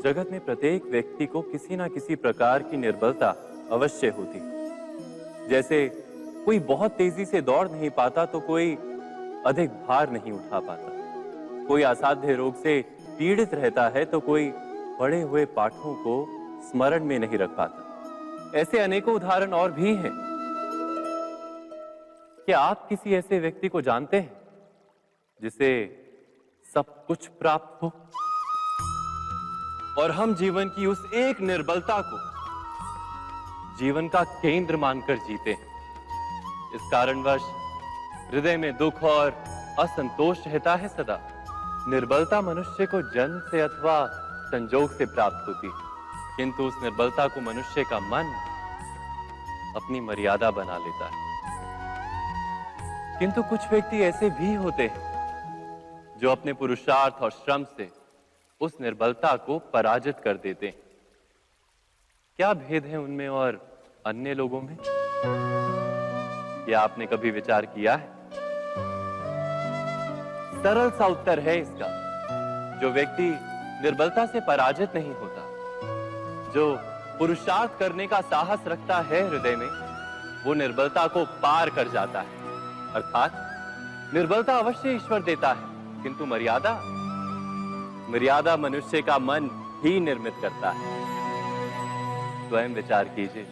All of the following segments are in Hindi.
जगत में प्रत्येक व्यक्ति को किसी ना किसी प्रकार की निर्बलता अवश्य होती। जैसे कोई बहुत तेजी से दौड़ नहीं पाता तो कोई अधिक भार नहीं उठा पाता, कोई असाध्य रोग से पीड़ित रहता है तो कोई पढ़े हुए पाठों को स्मरण में नहीं रख पाता। ऐसे अनेकों उदाहरण और भी हैं। क्या आप किसी ऐसे व्यक्ति को जानते हैं जिसे सब कुछ प्राप्त हो और हम जीवन की उस एक निर्बलता को जीवन का केंद्र मानकर जीते हैं? इस कारणवश हृदय में दुख और असंतोष रहता है सदा। निर्बलता मनुष्य को जन्म से अथवा संजोग से प्राप्त होती है, किंतु उस निर्बलता को मनुष्य का मन अपनी मर्यादा बना लेता है। किंतु कुछ व्यक्ति ऐसे भी होते हैं जो अपने पुरुषार्थ और श्रम से उस निर्बलता को पराजित कर देते हैं। क्या भेद है उनमें और अन्य लोगों में? क्या आपने कभी विचार किया है? सरल सा उत्तर है इसका। जो व्यक्ति निर्बलता से पराजित नहीं होता, जो पुरुषार्थ करने का साहस रखता है हृदय में, वो निर्बलता को पार कर जाता है। अर्थात निर्बलता अवश्य ईश्वर देता है, किंतु मर्यादा मनुष्य का मन ही निर्मित करता है। स्वयं विचार कीजिए।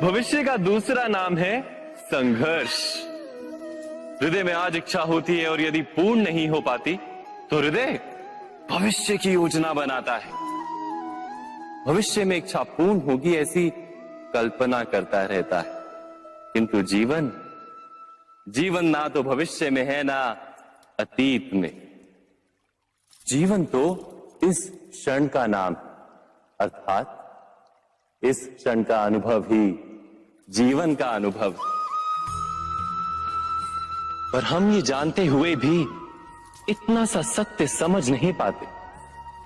भविष्य का दूसरा नाम है संघर्ष। हृदय में आज इच्छा होती है और यदि पूर्ण नहीं हो पाती तो हृदय भविष्य की योजना बनाता है। भविष्य में इच्छा पूर्ण होगी ऐसी कल्पना करता रहता है, किंतु जीवन ना तो भविष्य में है ना अतीत में। जीवन तो इस क्षण का नाम, अर्थात इस क्षण का अनुभव ही जीवन का अनुभव। पर हम ये जानते हुए भी इतना सा सत्य समझ नहीं पाते।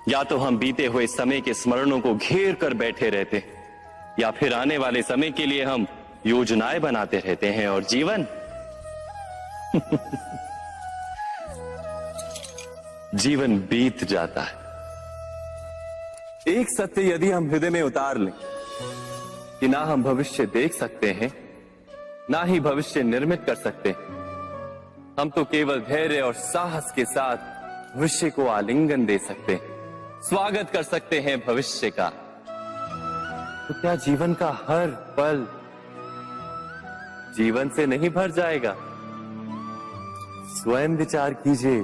या तो हम बीते हुए समय के स्मरणों को घेर कर बैठे रहते हैं, या फिर आने वाले समय के लिए हम योजनाएं बनाते रहते हैं और जीवन जीवन बीत जाता है। एक सत्य यदि हम हृदय में उतार लें कि ना हम भविष्य देख सकते हैं, ना ही भविष्य निर्मित कर सकते हैं, हम तो केवल धैर्य और साहस के साथ भविष्य को आलिंगन दे सकते हैं, स्वागत कर सकते हैं भविष्य का। तो क्या जीवन का हर पल जीवन से नहीं भर जाएगा? स्वयं विचार कीजिए।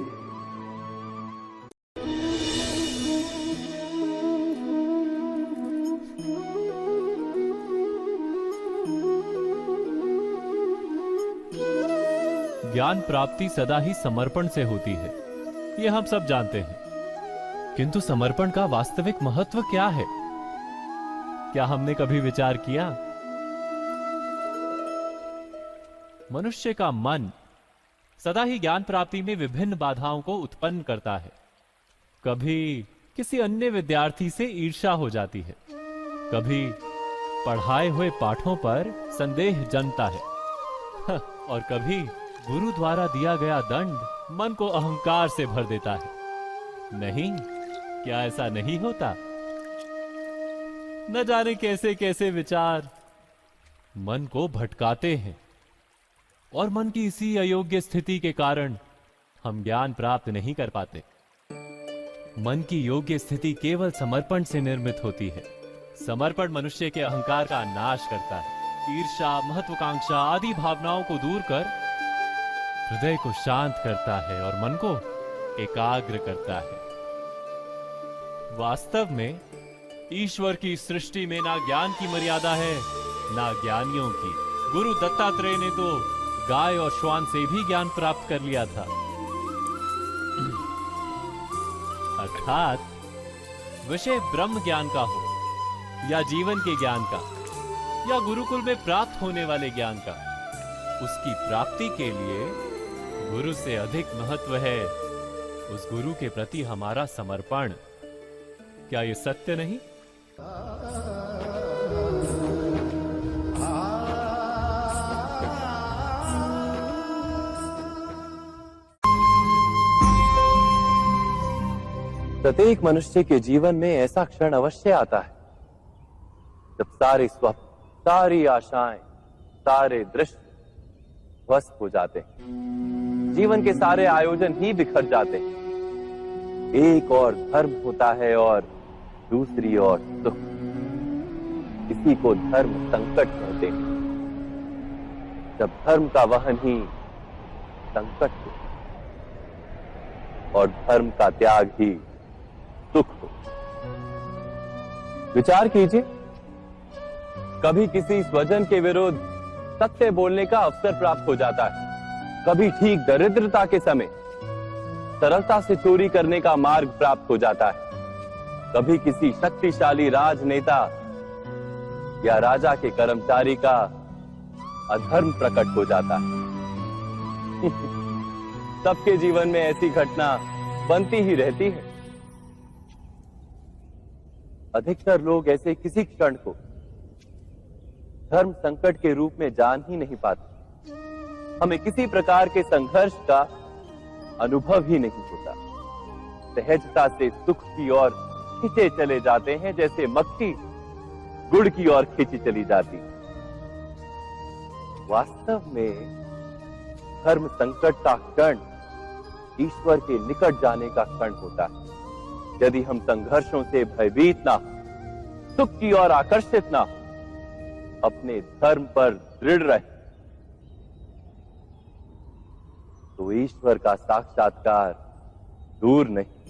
ज्ञान प्राप्ति सदा ही समर्पण से होती है, यह हम सब जानते हैं। किंतु समर्पण का वास्तविक महत्व क्या है? क्या हमने कभी विचार किया? मनुष्य का मन सदा ही ज्ञान प्राप्ति में विभिन्न बाधाओं को उत्पन्न करता है। कभी किसी अन्य विद्यार्थी से ईर्ष्या हो जाती है, कभी पढ़ाए हुए पाठों पर संदेह जन्मता है और कभी गुरु द्वारा दिया गया दंड मन को अहंकार से भर देता है। नहीं, क्या ऐसा नहीं होता? न जाने कैसे कैसे विचार मन को भटकाते हैं और मन की इसी अयोग्य स्थिति के कारण हम ज्ञान प्राप्त नहीं कर पाते। मन की योग्य स्थिति केवल समर्पण से निर्मित होती है। समर्पण मनुष्य के अहंकार का नाश करता है, ईर्ष्या, महत्वाकांक्षा आदि भावनाओं को दूर कर हृदय को शांत करता है और मन को एकाग्र करता है। वास्तव में ईश्वर की सृष्टि में ना ज्ञान की मर्यादा है ना ज्ञानियों की। गुरु दत्तात्रेय ने तो गाय और श्वान से भी ज्ञान प्राप्त कर लिया था। अर्थात विषय ब्रह्म ज्ञान का हो या जीवन के ज्ञान का या गुरुकुल में प्राप्त होने वाले ज्ञान का, उसकी प्राप्ति के लिए गुरु से अधिक महत्व है उस गुरु के प्रति हमारा समर्पण। क्या ये सत्य नहीं? प्रत्येक मनुष्य के जीवन में ऐसा क्षण अवश्य आता है जब सारे स्वप्न, सारी आशाएं, सारे दृश्य ध्वस्त हो जाते हैं। जीवन के सारे आयोजन ही बिखर जाते हैं। एक और धर्म होता है और दूसरी ओर सुख। इसी को धर्म संकट कहते हैं। जब धर्म का वहन ही संकट हो और धर्म का त्याग ही सुख हो। विचार कीजिए, कभी किसी स्वजन के विरुद्ध सत्य बोलने का अवसर प्राप्त हो जाता है, कभी ठीक दरिद्रता के समय सरलता से चोरी करने का मार्ग प्राप्त हो जाता है, कभी किसी शक्तिशाली राजनेता या राजा के कर्मचारी का अधर्म प्रकट हो जाता है। सबके जीवन में ऐसी घटना बनती ही रहती है। अधिकतर लोग ऐसे किसी क्षण को धर्म संकट के रूप में जान ही नहीं पाते। हमें किसी प्रकार के संघर्ष का अनुभव ही नहीं होता। सहजता से सुख की ओर खींचे चले जाते हैं, जैसे मक्खी गुड़ की ओर खींची चली जाती। वास्तव में धर्म संकट का क्षण ईश्वर के निकट जाने का क्षण होता है। यदि हम संघर्षों से भयभीत ना हो, सुख की ओर आकर्षित ना हो, अपने धर्म पर दृढ़ रहे, तो ईश्वर का साक्षात्कार दूर नहीं।